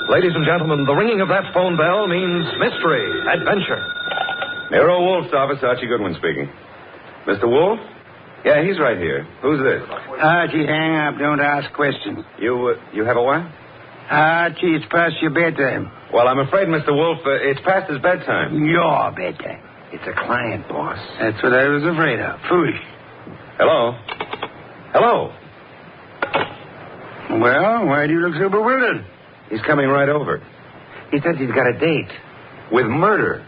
Ladies and gentlemen, the ringing of that phone bell means mystery, adventure. Nero Wolfe's office, Archie Goodwin speaking. Mr. Wolfe? Yeah, he's right here. Who's this? Archie, hang up. Don't ask questions. You have a what? Archie, it's past your bedtime. Well, I'm afraid, Mr. Wolfe, it's past his bedtime. Your bedtime. It's a client, boss. That's what I was afraid of. Foolish. Hello? Hello? Well, why do you look so bewildered? He's coming right over. He said he's got a date. With murder.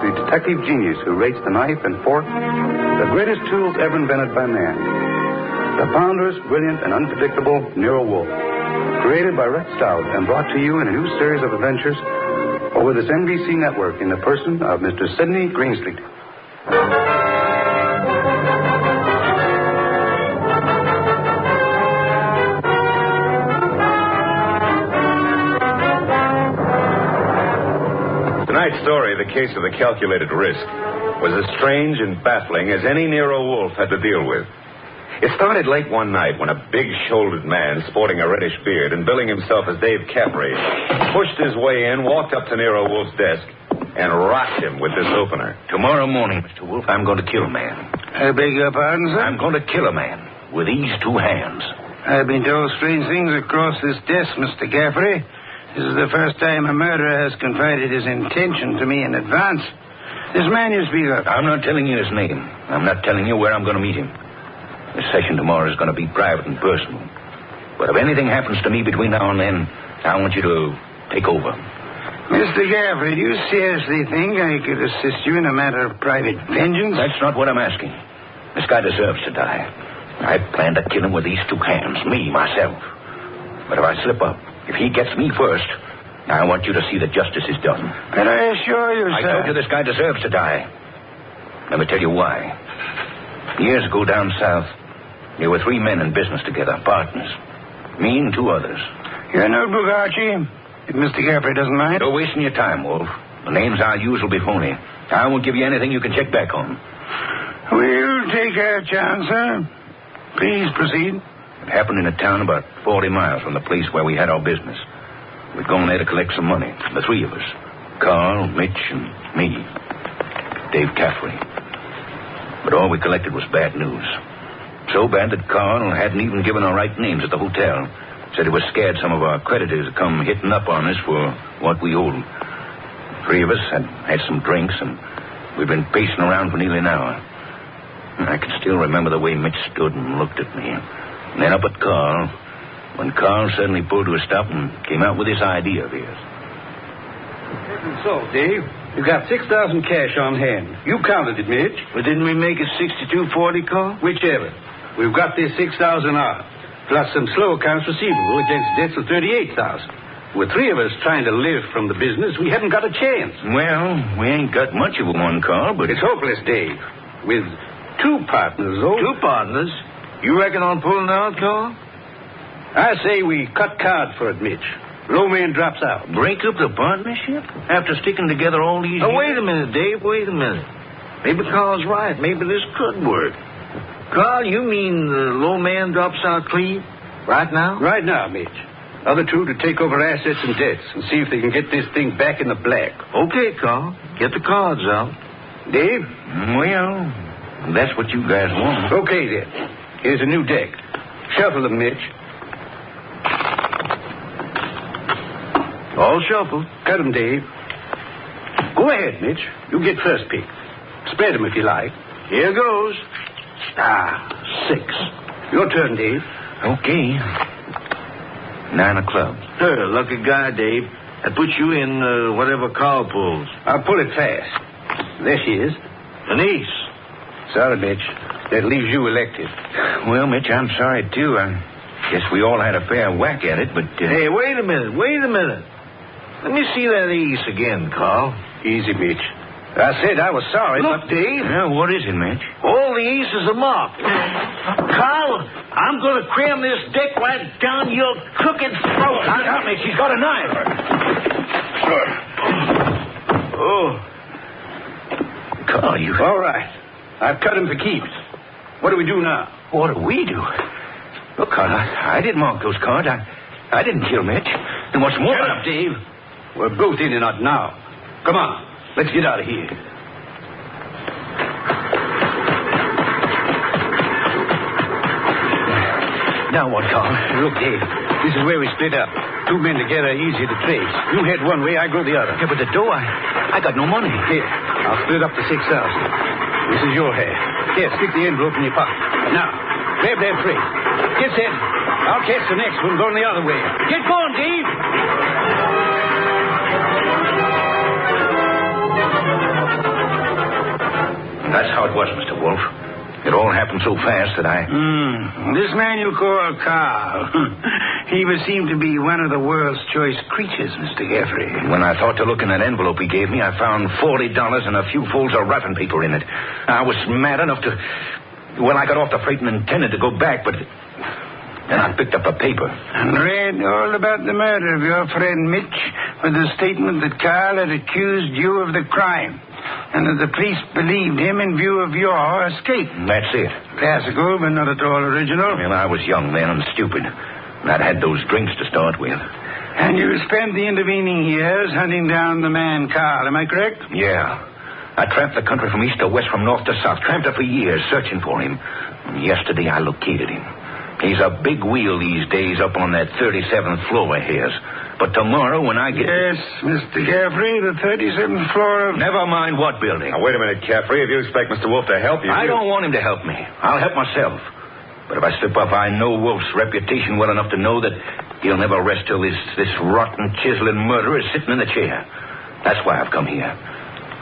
Detective genius who rates the knife and fork the greatest tools ever invented by man. The ponderous, brilliant, and unpredictable Nero Wolfe. Created by Rex Stout and brought to you in a new series of adventures over this NBC network in the person of Mr. Sidney Greenstreet. Tonight's story, The Case of the Calculated Risk, was as strange and baffling as any Nero Wolfe had to deal with. It started late one night when a big-shouldered man sporting a reddish beard and billing himself as Dave Caffrey pushed his way in, walked up to Nero Wolfe's desk, and rocked him with this opener. Tomorrow morning, Mr. Wolfe, I'm going to kill a man. I beg your pardon, sir? I'm going to kill a man with these two hands. I've been told strange things across this desk, Mr. Caffrey. This is the first time a murderer has confided his intention to me in advance. This man you speak of. I'm not telling you his name. I'm not telling you where I'm going to meet him. This session tomorrow is going to be private and personal. But if anything happens to me between now and then, I want you to take over. Mr. Caffrey, do you seriously think I could assist you in a matter of private vengeance? That's not what I'm asking. This guy deserves to die. I plan to kill him with these two hands, me, myself. But if I slip up, if he gets me first, I want you to see that justice is done. But I assure you, I sir... told you this guy deserves to die. Let me tell you why. Years ago down south, there were three men in business together, partners. Me and two others. Your notebook, Archie, if Mr. Caffrey doesn't mind. You're wasting your time, Wolf. The names I'll use will be phony. I won't give you anything you can check back on. We'll take our chance, sir. Please proceed. It happened in a town about 40 miles from the place where we had our business. We'd gone there to collect some money, the three of us. Carl, Mitch, and me. Dave Caffrey. But all we collected was bad news. So bad that Carl hadn't even given our right names at the hotel. Said he was scared some of our creditors would come hitting up on us for what we owed. Three of us had some drinks, and we'd been pacing around for nearly an hour. And I can still remember the way Mitch stood and looked at me. And then up at Carl, when Carl suddenly pulled to a stop and came out with this idea of his. So, Dave, you got $6,000 cash on hand. You counted it, Mitch. But didn't we make it $62.40, Carl? Whichever. We've got this $6,000 off, plus some slow accounts receivable against debts of $38,000. With three of us trying to live from the business, we haven't got a chance. Well, we ain't got much of a one, Carl, but... It's hopeless, Dave. With two partners, though. Two partners? You reckon on pulling out, Carl? I say we cut card for it, Mitch. Low man drops out. Break up the partnership? After sticking together all these years? Wait a minute, Dave. Wait a minute. Maybe Carl's right. Maybe this could work. Carl, you mean the low man drops out clean? Right now? Right now, Mitch. Other two to take over assets and debts and see if they can get this thing back in the black. Okay, Carl. Get the cards out. Dave? Well, that's what you guys want. Okay, then. Here's a new deck. Shuffle them, Mitch. All shuffled. Cut them, Dave. Go ahead, Mitch. You get first pick. Spread them if you like. Here goes. 6. Your turn, Dave. Okay. 9 of clubs. Lucky guy, Dave. That puts you in whatever Carl pulls. I'll pull it fast. There she is. An ace. Sorry, Mitch. That leaves you elected. Well, Mitch, I'm sorry, too. I guess we all had a fair whack at it, but... Hey, wait a minute. Let me see that ace again, Carl. Easy, Mitch. I said I was sorry, Look, but... Dave. Yeah, what is it, Mitch? All the aces are marked. Carl, I'm going to cram this dick right down your crooked throat. Look out, Mitch. She's got a knife. Oh. Carl, you... All right. I've cut him for keeps. What do we do now? What do we do? Look, Carl, I didn't mark those cards. I didn't kill Mitch. And what's more... Shut up, Dave. We're both in and out now. Come on. Let's get out of here. Now what, Carl? Look, Dave. This is where we split up. Two men together, easy to trace. You head one way, I go the other. Yeah, but the dough, I got no money. Here, I'll split up the 6,000. This is your hair. Here, stick the envelope in your pocket. Now, grab that freight. Get set. I'll catch the next one going the other way. Get going, Dave. That's how it was, Mr. Wolfe. It all happened so fast that I... This man you call Carl, he would seem to be one of the world's choice creatures, Mr. Gaffrey. When I thought to look in that envelope he gave me, I found $40 and a few folds of wrapping paper in it. I was mad enough to... Well, I got off the freight and intended to go back, but... Then I picked up a paper. And read all about the murder of your friend Mitch with the statement that Carl had accused you of the crime. And that the police believed him in view of your escape. That's it. Classical, but not at all original. Well, I was young then and stupid. And I'd had those drinks to start with. And you spent the intervening years hunting down the man Carl, am I correct? Yeah. I tramped the country from east to west, from north to south. Tramped it for years, searching for him. And yesterday I located him. He's a big wheel these days up on that 37th floor of his. But tomorrow when I get... Yes, Mr. Gaffrey, the 37th floor of... Never mind what building. Now, wait a minute, Caffrey. If you expect Mr. Wolfe to help you... I don't want him to help me. I'll help myself. But if I slip up, I know Wolfe's reputation well enough to know that he'll never rest till this rotten, chiseling murderer is sitting in the chair. That's why I've come here.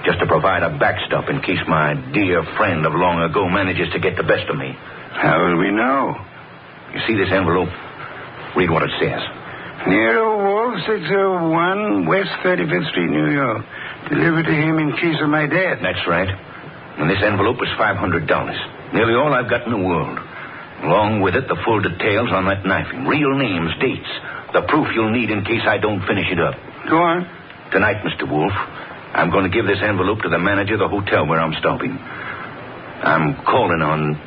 Just to provide a backstop in case my dear friend of long ago manages to get the best of me. How will we know? You see this envelope? Read what it says. Nero Wolfe, 601 West 35th Street, New York. Delivered to him in case of my death. That's right. And this envelope is $500. Nearly all I've got in the world. Along with it, the full details on that knifing. Real names, dates. The proof you'll need in case I don't finish it up. Go on. Tonight, Mr. Wolfe, I'm going to give this envelope to the manager of the hotel where I'm stopping. I'm calling on,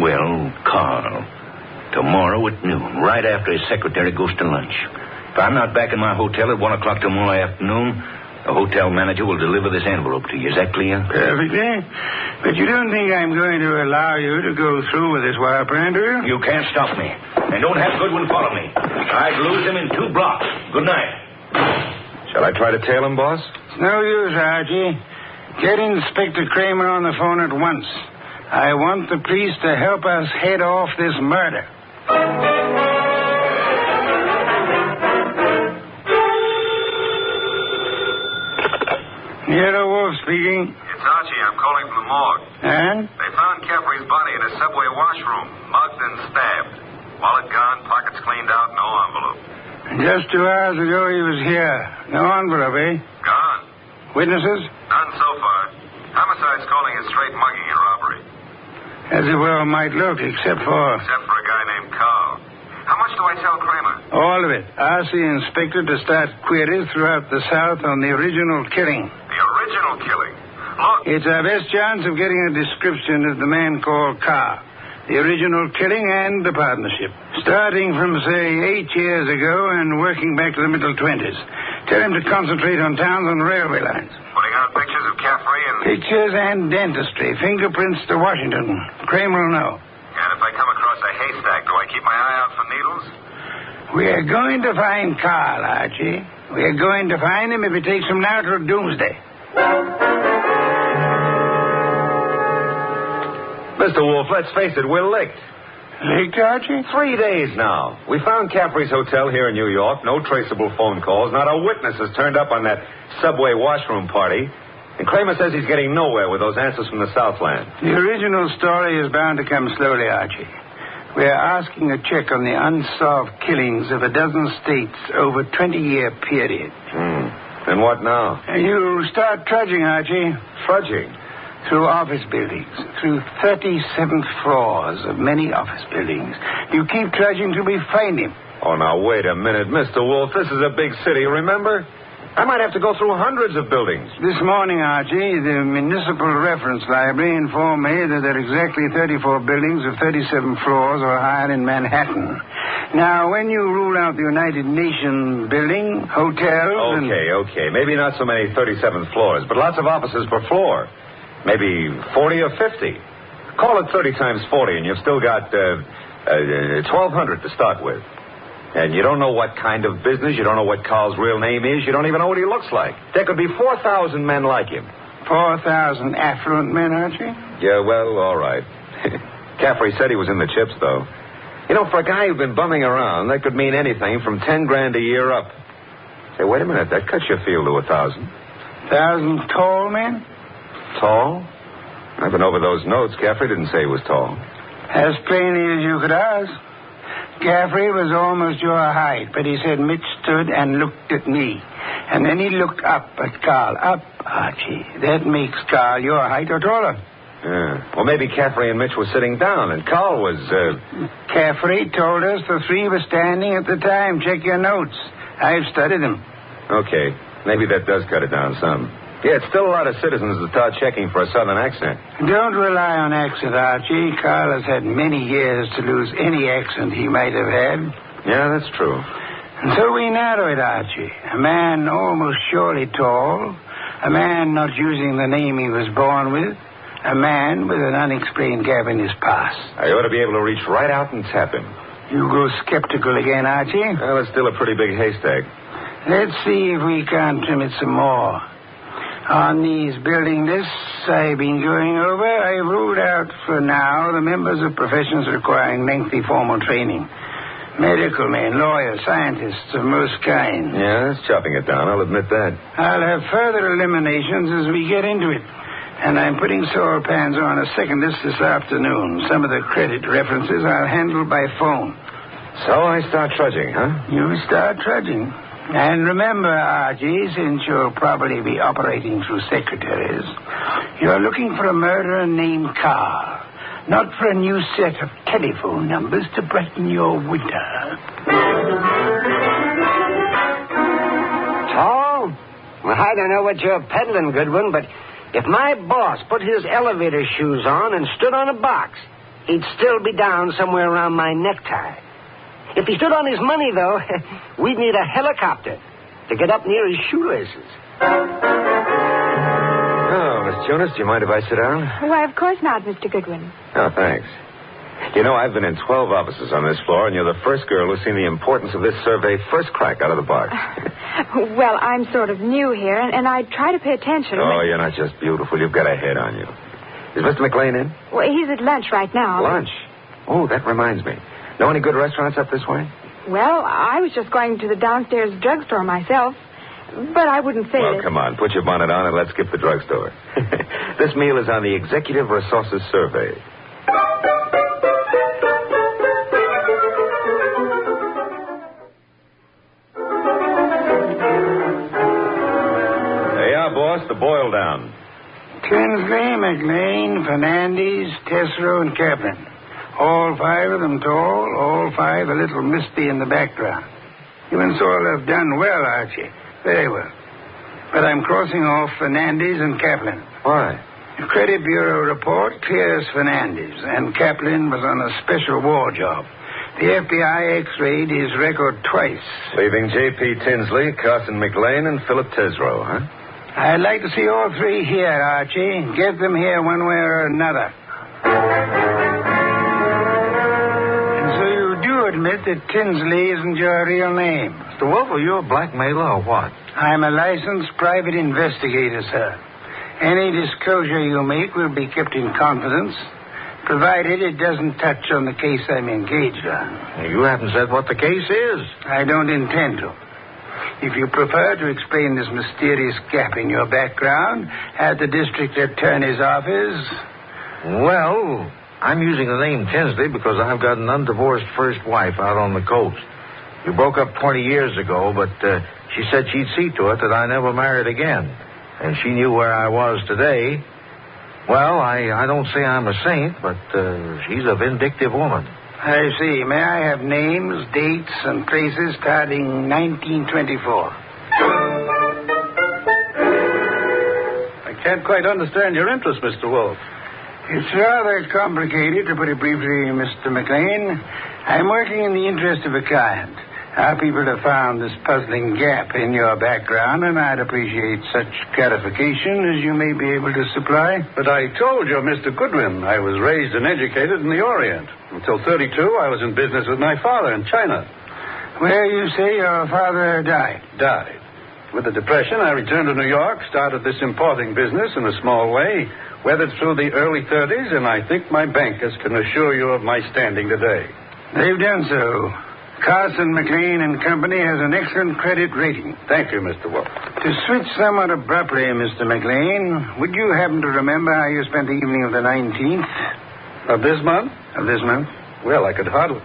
well, Carl. Tomorrow at noon, right after his secretary goes to lunch. If I'm not back in my hotel at 1 o'clock tomorrow afternoon, the hotel manager will deliver this envelope to you. Is that clear? Perfectly. But you don't think I'm going to allow you to go through with this wire plan, do you? You can't stop me. And don't have Goodwin follow me. I'd lose him in 2 blocks. Good night. Shall I try to tail him, boss? It's no use, Archie. Get Inspector Kramer on the phone at once. I want the police to help us head off this murder. Nero Wolfe speaking. It's Archie. I'm calling from the morgue. And? They found Caffrey's body in a subway washroom, mugged and stabbed. Wallet gone, pockets cleaned out, no envelope. Just 2 hours ago he was here. No envelope, eh? Gone. Witnesses? None so far. Homicide's calling it straight mugging and robbery. As it well might look, except for a guy named Carl. How much do I tell Kramer? all of it. Ask the inspector to start queries throughout the South on the original killing. The original killing? Look. It's our best chance of getting a description of the man called Carr. The original killing and the partnership. Starting from, say, 8 years ago and working back to the middle 20s. Tell him to concentrate on towns and railway lines. Putting out pictures of Caffrey and... Pictures and dentistry. Fingerprints to Washington. Kramer will know. And if I come across a haystack, do I keep my eye out for needles? We're going to find Carl, Archie. We're going to find him if it takes from now till doomsday. Mr. Wolfe, let's face it, we're licked. Licked, Archie? 3 days now. We found Caffrey's hotel here in New York. No traceable phone calls. Not a witness has turned up on that subway washroom party. And Kramer says he's getting nowhere with those answers from the Southland. The original story is bound to come slowly, Archie. We're asking a check on the unsolved killings of a dozen states over a 20-year period. And what now? You start trudging, Archie. Trudging. through office buildings, through 37th floors of many office buildings. You keep trudging till we find him. Oh, now, wait a minute, Mr. Wolfe. This is a big city, remember? I might have to go through hundreds of buildings. This morning, Archie, the Municipal Reference Library informed me that there are exactly 34 buildings of 37 floors or higher in Manhattan. Now, when you rule out the United Nations building, hotels... Okay. Maybe not so many 37th floors, but lots of offices per floor. Maybe 40 or 50. Call it 30 times 40, and you've still got 1,200 to start with. And you don't know what kind of business, you don't know what Carl's real name is, you don't even know what he looks like. There could be 4,000 men like him. 4,000 affluent men, Archie? Yeah, well, all right. Caffrey said he was in the chips, though. You know, for a guy who'd been bumming around, that could mean anything from 10 grand a year up. Say, wait a minute, that cuts your field to 1,000. 1,000 tall men? Tall? I've been over those notes. Caffrey didn't say he was tall. As plainly as you could ask. Caffrey was almost your height, but he said Mitch stood and looked at me. And then he looked up at Carl. Up, Archie. That makes Carl your height or taller. Yeah. Well, maybe Caffrey and Mitch were sitting down, and Carl was, Caffrey told us the three were standing at the time. Check your notes. I've studied them. Okay. Maybe that does cut it down some. Yeah, it's still a lot of citizens that start checking for a southern accent. Don't rely on accent, Archie. Carl has had many years to lose any accent he might have had. Yeah, that's true. And so we narrow it, Archie. A man almost surely tall. A man not using the name he was born with. A man with an unexplained gap in his past. I ought to be able to reach right out and tap him. You go skeptical again, Archie? Well, it's still a pretty big haystack. Let's see if we can't trim it some more. On these building lists I've been going over, I've ruled out for now the members of professions requiring lengthy formal training. Medical men, lawyers, scientists of most kinds. Yeah, that's chopping it down, I'll admit that. I'll have further eliminations as we get into it. And I'm putting soil pans on a second list this afternoon. Some of the credit references I'll handle by phone. So I start trudging, huh? You start trudging. And remember, Archie, since you'll probably be operating through secretaries, you're looking for a murderer named Carl, not for a new set of telephone numbers to brighten your winter. Tall? Well, I don't know what you're peddling, Goodwin, but if my boss put his elevator shoes on and stood on a box, he'd still be down somewhere around my necktie. If he stood on his money, though, we'd need a helicopter to get up near his shoelaces. Oh, Miss Jonas, do you mind if I sit down? Why, of course not, Mr. Goodwin. Oh, thanks. You know, I've been in 12 offices on this floor, and you're the first girl who's seen the importance of this survey first crack out of the box. Well, I'm sort of new here, and I try to pay attention. Oh, you're not just beautiful. You've got a head on you. Is Mr. McLean in? Well, he's at lunch right now. Lunch? Oh, that reminds me. Know any good restaurants up this way? Well, I was just going to the downstairs drugstore myself, but I wouldn't say Well, come on. Put your bonnet on and let's skip the drugstore. This meal is on the Executive Resources Survey. There you are, boss. The boil down. Tinsley, McLean, Fernandez, Tesoro, and Kaplan. All five of them tall, all five a little misty in the background. You and Saul have done well, Archie. Very well. But I'm crossing off Fernandez and Kaplan. Why? The Credit Bureau report clears Fernandez, and Kaplan was on a special war job. The FBI X-rayed his record twice. Leaving J.P. Tinsley, Carson McLean, and Philip Tesoro, huh? I'd like to see all three here, Archie. Get them here one way or another. Admit that Tinsley isn't your real name. Mr. Wolfe, are you a blackmailer or what? I'm a licensed private investigator, sir. Any disclosure you make will be kept in confidence, provided it doesn't touch on the case I'm engaged on. You haven't said what the case is. I don't intend to. If you prefer to explain this mysterious gap in your background at the district attorney's office... Well... I'm using the name Tinsley because I've got an undivorced first wife out on the coast. We broke up 20 years ago, but she said she'd see to it that I never married again. And she knew where I was today. Well, I don't say I'm a saint, but she's a vindictive woman. I see. May I have names, dates, and places starting 1924? I can't quite understand your interest, Mr. Wolfe. It's rather complicated, to put it briefly, Mr. McLean. I'm working in the interest of a client. Our people have found this puzzling gap in your background, and I'd appreciate such clarification as you may be able to supply. But I told you, Mr. Goodwin, I was raised and educated in the Orient. Until 32, I was in business with my father in China. Where you say your father died? Died. With the Depression, I returned to New York, started this importing business in a small way, weathered through the early 30s, and I think my bankers can assure you of my standing today. They've done so. Carson, McLean and Company has an excellent credit rating. Thank you, Mr. Wolfe. To switch somewhat abruptly, Mr. McLean, would you happen to remember how you spent the evening of the 19th? Of this month? Of this month? Well, I could hardly...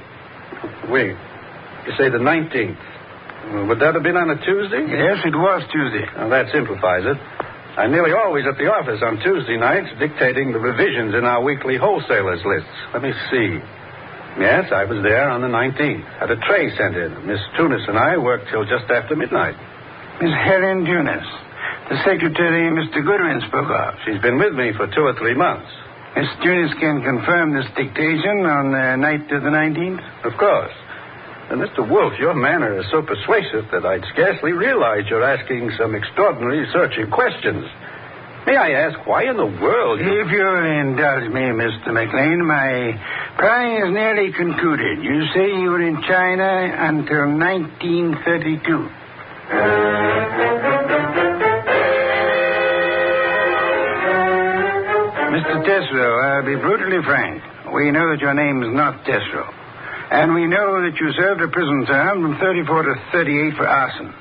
Wait. You say the 19th. Would that have been on a Tuesday? Yes, it was Tuesday. Well, that simplifies it. I'm nearly always at the office on Tuesday nights dictating the revisions in our weekly wholesalers' lists. Let me see. Yes, I was there on the 19th. Had a tray sent in. Miss Tunis and I worked till just after midnight. Miss Helen Tunis, the secretary Mr. Goodwin spoke of. She's been with me for 2 or 3 months. Miss Tunis can confirm this dictation on the night of the 19th? Of course. And Mr. Wolfe, your manner is so persuasive that I'd scarcely realize you're asking some extraordinary searching questions. May I ask why in the world you... If you'll indulge me, Mr. McLean, my prying is nearly concluded. You say you were in China until 1932. Mr. Tesreau, I'll be brutally frank. We know that your name is not Tesreau. And we know that you served a prison term from 34 to 38 for arson.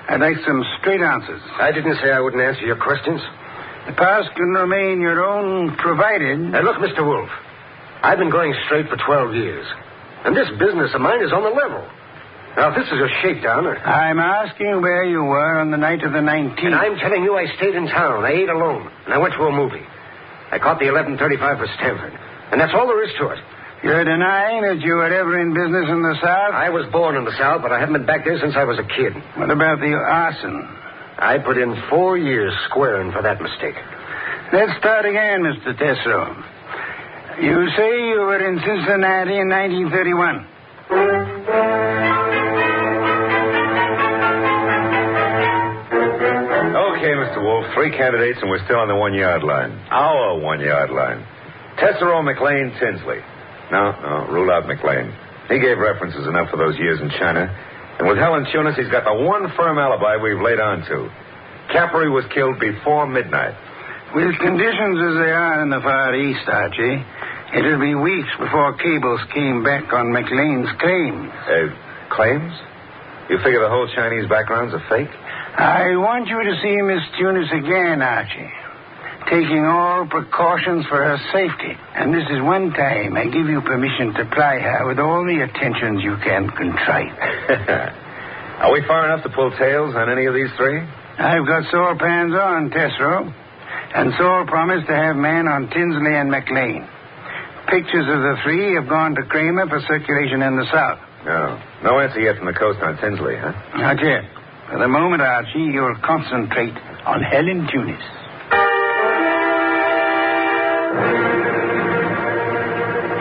I'd like some straight answers. I didn't say I wouldn't answer your questions. The past can remain your own, provided... Now, look, Mr. Wolfe, I've been going straight for 12 years. And this business of mine is on the level. Now, if this is a shakedown... I'm asking where you were on the night of the 19th. And I'm telling you I stayed in town. I ate alone. And I went to a movie. I caught the 11:35 for Stanford. And that's all there is to it. You're denying that you were ever in business in the South? I was born in the South, but I haven't been back there since I was a kid. What about the arson? I put in 4 years squaring for that mistake. Let's start again, Mr. Tesreau. You say you were in Cincinnati in 1931. Okay, Mr. Wolfe, 3 candidates and we're still on the 1-yard line. Our 1-yard line. Tesreau, McLean, Tinsley. No, rule out McLean. He gave references enough for those years in China. And with Helen Tunis, he's got the one firm alibi we've laid on to. Capri was killed before midnight. With conditions as they are in the Far East, Archie, it'll be weeks before cables came back on McLean's claims. Claims? You figure the whole Chinese background's a fake? I want you to see Miss Tunis again, Archie. Taking all precautions for her safety. And this is one time I give you permission to ply her with all the attentions you can contrive. Are we far enough to pull tails on any of these 3? I've got sore pans on, Tesreau. And Saul promised to have men on Tinsley and McLean. Pictures of the 3 have gone to Kramer for circulation in the South. No answer yet from the coast on Tinsley, huh? Not yet. For the moment, Archie, you'll concentrate on Helen Tunis.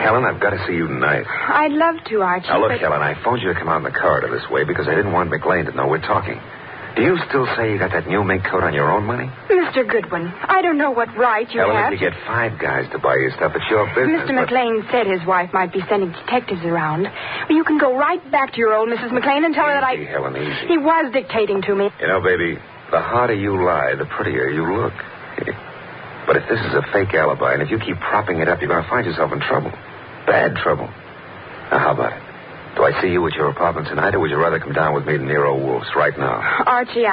Helen, I've got to see you tonight. I'd love to, Archie. Now, look, Helen, I phoned you to come out in the corridor this way because I didn't want McLean to know we're talking. Do you still say you got that new mink coat on your own money? Mr. Goodwin, I don't know what right you Helen, have. if you get 5 guys to buy you stuff, it's your business. Mr. McLean said his wife might be sending detectives around. You can go right back to your old Mrs. McLean and tell her that Easy, Helen, easy. He was dictating to me. You know, baby, the harder you lie, the prettier you look. But if this is a fake alibi, and if you keep propping it up, you're going to find yourself in trouble. Bad trouble. Now, how about it? Do I see you at your apartment tonight, or would you rather come down with me to Nero Wolfe's right now? Archie,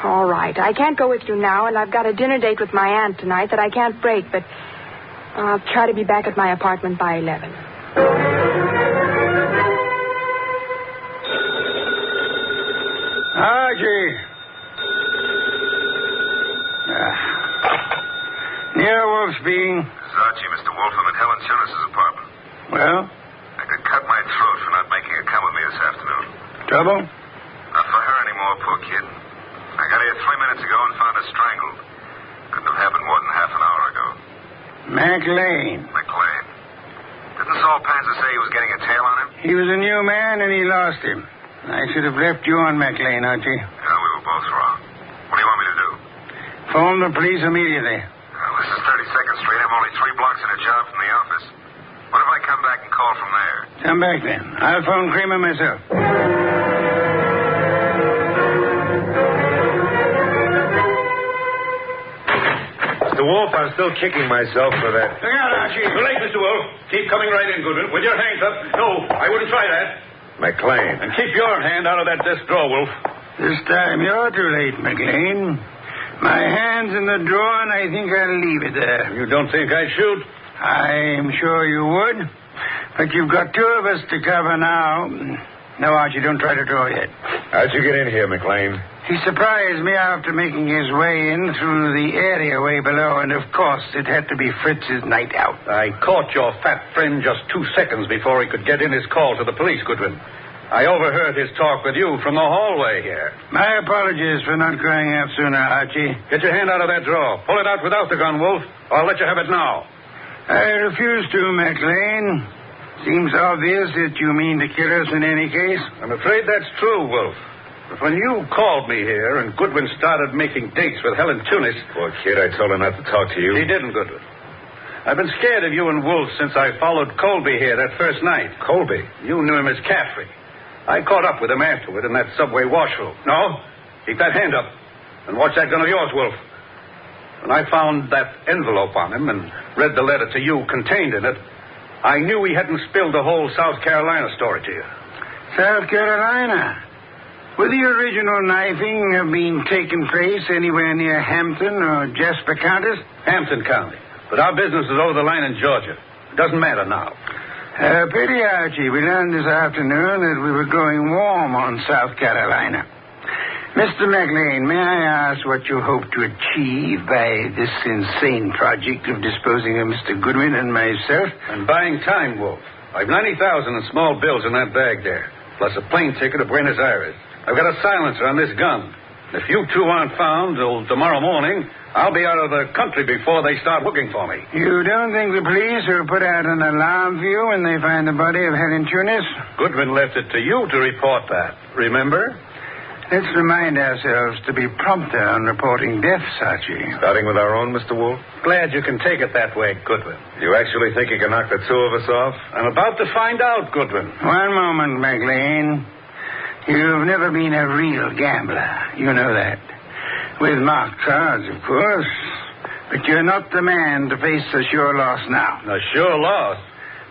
all right. I can't go with you now, and I've got a dinner date with my aunt tonight that I can't break, but I'll try to be back at my apartment by 11. Archie. Nero Wolfe speaking. This is Archie, Mr. Wolfe. I'm at Helen Tunis's apartment. Well, I could cut my throat for not making her come with me this afternoon. trouble? Not for her anymore, poor kid. I got here 3 minutes ago and found her strangled. Couldn't have happened more than half an hour ago. McLean. McLean. Didn't Saul Panzer say he was getting a tail on him? He was a new man and he lost him. I should have left you on McLean, Archie. No, we were both wrong. What do you want me to do? Phone the police immediately. Well, this is 32nd Street. I'm only 3 blocks in a job from the office. What if I come back and call from there? Come back then. I'll phone Kramer myself. Mr. Wolfe, I'm still kicking myself for that. Look out, Archie. Too late, Mr. Wolfe. Keep coming right in, Goodwin, with your hands up. No, I wouldn't try that. McLean. And keep your hand out of that desk drawer, Wolfe. This time you're too late, McLean. My hand's in the drawer, and I think I'll leave it there. You don't think I'd shoot? I'm sure you would. But you've got 2 of us to cover now. No, Archie, don't try to draw yet. How'd you get in here, McLean? He surprised me after making his way in through the area way below, and of course it had to be Fritz's night out. I caught your fat friend just 2 seconds before he could get in his call to the police, Goodwin. I overheard his talk with you from the hallway here. My apologies for not going out sooner, Archie. Get your hand out of that drawer. Pull it out without the gun, Wolfe, or I'll let you have it now. I refuse to, McLean. Seems obvious that you mean to kill us in any case. I'm afraid that's true, Wolfe. But when you called me here and Goodwin started making dates with Helen Tunis... Poor kid, I told her not to talk to you. He didn't, Goodwin. I've been scared of you and Wolfe since I followed Colby here that first night. Colby? You knew him as Caffrey. I caught up with him afterward in that subway washroom. No, keep that hand up. And watch that gun of yours, Wolfe. When I found that envelope on him and read the letter to you contained in it, I knew he hadn't spilled the whole South Carolina story to you. South Carolina? Would the original knifing have been taking place anywhere near Hampton or Jasper counties? Hampton County. But our business is over the line in Georgia. It doesn't matter now. Pity, Archie. We learned this afternoon that we were growing warm on South Carolina. Mr. McLean, may I ask what you hope to achieve by this insane project of disposing of Mr. Goodwin and myself? I'm buying time, Wolfe. I've $90,000 in small bills in that bag there, plus a plane ticket to Buenos Aires. I've got a silencer on this gun. If you 2 aren't found till tomorrow morning, I'll be out of the country before they start looking for me. You don't think the police will put out an alarm for you when they find the body of Helen Tunis? Goodwin left it to you to report that, remember? Let's remind ourselves to be prompter on reporting deaths, Archie. Starting with our own, Mr. Wolfe? Glad you can take it that way, Goodwin. You actually think you can knock the 2 of us off? I'm about to find out, Goodwin. One moment, McLean. You've never been a real gambler. You know that. With marked cards, of course. But you're not the man to face a sure loss now. A sure loss?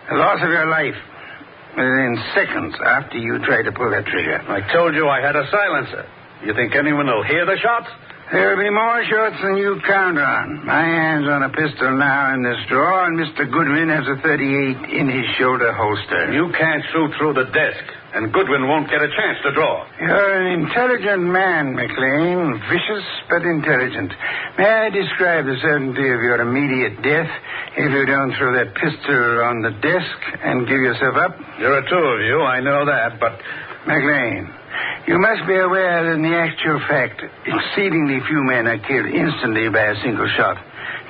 The loss of your life. Within seconds after you try to pull that trigger. I told you I had a silencer. You think anyone will hear the shots? There'll be more shots than you count on. My hand's on a pistol now in this drawer, and Mr. Goodwin has a .38 in his shoulder holster. You can't shoot through the desk, and Goodwin won't get a chance to draw. You're an intelligent man, McLean. Vicious, but intelligent. May I describe the certainty of your immediate death if you don't throw that pistol on the desk and give yourself up? There are 2 of you, I know that, but... McLean, you must be aware that in the actual fact, exceedingly few men are killed instantly by a single shot,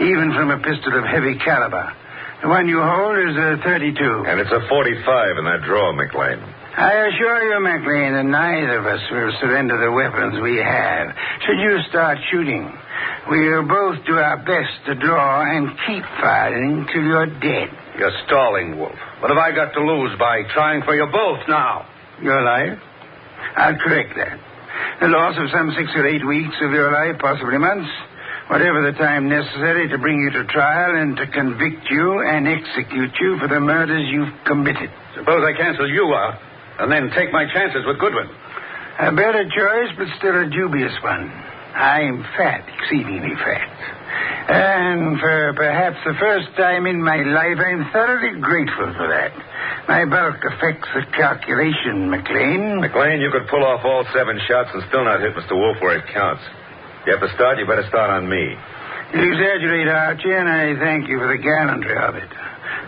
even from a pistol of heavy caliber. The one you hold is a .32. And it's a .45 in that drawer, McLean. I assure you, McLean, that neither of us will surrender the weapons we have. Should you start shooting, we'll both do our best to draw and keep firing till you're dead. You're stalling, Wolfe. What have I got to lose by trying for you both now? Your life? I'll correct that. The loss of some 6 or 8 weeks of your life, possibly months. Whatever the time necessary to bring you to trial and to convict you and execute you for the murders you've committed. Suppose I cancel you out and then take my chances with Goodwin. A better choice, but still a dubious one. I'm fat, exceedingly fat. And for perhaps the first time in my life, I'm thoroughly grateful for that. My bulk affects the calculation, McLean. McLean, you could pull off all 7 shots and still not hit Mr. Wolfe where it counts. You have to start, you better start on me. You exaggerate, Archie, and I thank you for the gallantry of it.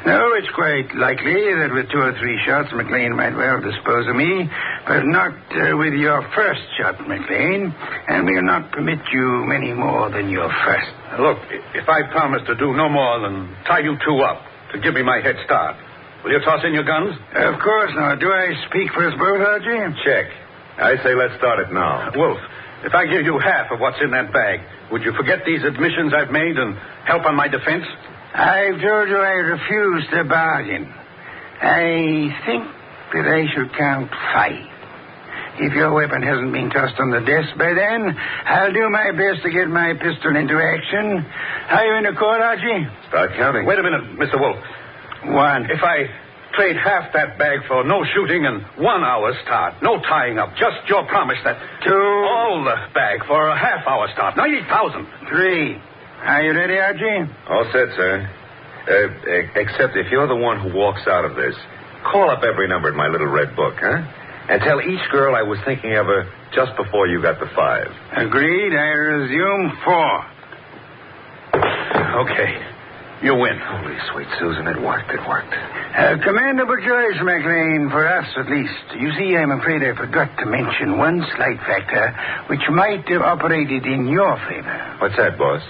No, it's quite likely that with 2 or 3 shots, McLean might well dispose of me, but not with your first shot, McLean, and we'll not permit you many more than your first. Look, if I promise to do no more than tie you 2 up to give me my head start, will you toss in your guns? Of course not. Do I speak for us both, Archie? Check. I say let's start it now. Wolf, if I give you half of what's in that bag, would you forget these admissions I've made and help on my defense? I've told you I refuse to bargain. I think that I should count 5. If your weapon hasn't been tossed on the desk by then, I'll do my best to get my pistol into action. Are you in the court, Archie? Start counting. Wait a minute, Mr. Wolf. 1. If I trade half that bag for no shooting and 1 hour's start, no tying up, just your promise that... 2. All the bag for a half-hour start, 90,000. 3. Are you ready, Archie? All set, sir. Except if you're the one who walks out of this, call up every number in my little red book, huh? And tell each girl I was thinking of her just before you got the 5. Agreed. I resume 4. Okay. You win. Holy sweet Susan, it worked. Commendable choice, McLean, for us at least. You see, I'm afraid I forgot to mention one slight factor which might have operated in your favor. What's that, boss?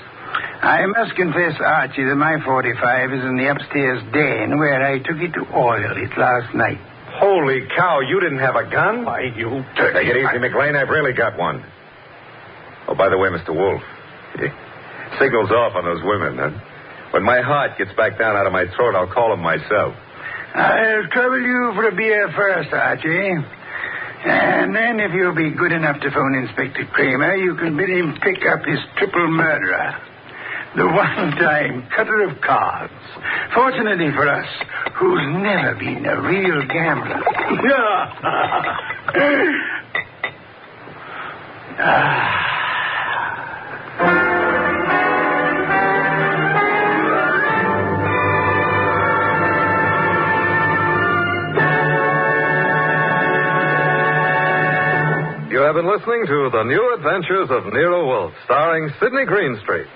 I must confess, Archie, that my 45 is in the upstairs den where I took it to oil it last night. Holy cow, you didn't have a gun? Why, you... Take it easy, McLean. I've really got one. Oh, by the way, Mr. Wolfe, signal's off on those women, huh? When my heart gets back down out of my throat, I'll call them myself. I'll trouble you for a beer first, Archie. And then, if you'll be good enough to phone Inspector Kramer, you can bid him pick up his triple murderer. The one-time cutter of cards. Fortunately for us, who's never been a real gambler. You have been listening to The New Adventures of Nero Wolfe, starring Sidney Greenstreet.